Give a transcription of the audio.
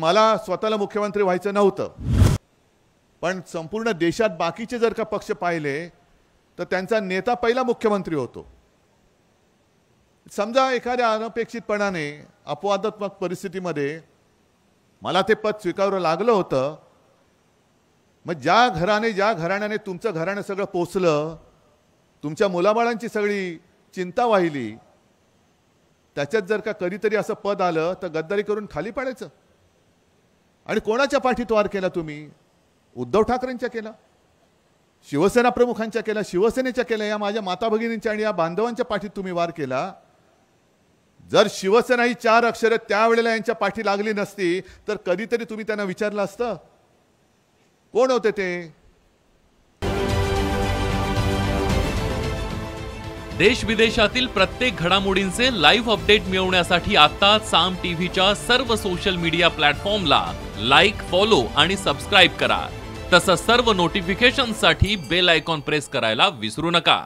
मला स्वतःला मुख्यमंत्री व्हायचं नव्हतं, पण संपूर्ण देशात बाकीचे जर का पक्ष पाहिले तर त्यांचा नेता पहिला मुख्यमंत्री होतो. समजा एखाद्या अनपेक्षितपणाने अपवादात्मक परिस्थितीमध्ये मला ते पद स्वीकारावं लागलं होतं, मग ज्या घराण्याने तुमचं घराणं सगळं पोचलं, तुमच्या मुलाबाळांची सगळी चिंता वाहिली, त्याच्यात जर का कधीतरी असं पद आलं तर गद्दारी करून खाली पडायचं. आणि कोणाच्या पाठीत वार केला तुम्ही? उद्धव ठाकरेंच्या केला, शिवसेना प्रमुखांच्या केला, शिवसेनेच्या केला, या माझ्या माता भगिनींच्या आणि या बांधवांच्या पाठीत तुम्ही वार केला. जर शिवसेना ही 4 अक्षरे त्यावेळेला यांच्या पाठी लागली नसती तर कधीतरी तुम्ही त्यांना विचारलं असतं कोण होते ते? देश विदेशातील प्रत्येक घडामोडींचे लाईव्ह अपडेट मिळवण्यासाठी आता साम टीव्हीच्या सर्व सोशल मीडिया प्लॅटफॉर्मला लाईक, फॉलो आणि सबस्क्राईब करा. तसंच सर्व नोटिफिकेशनसाठी बेल आयकॉन प्रेस करायला विसरू नका.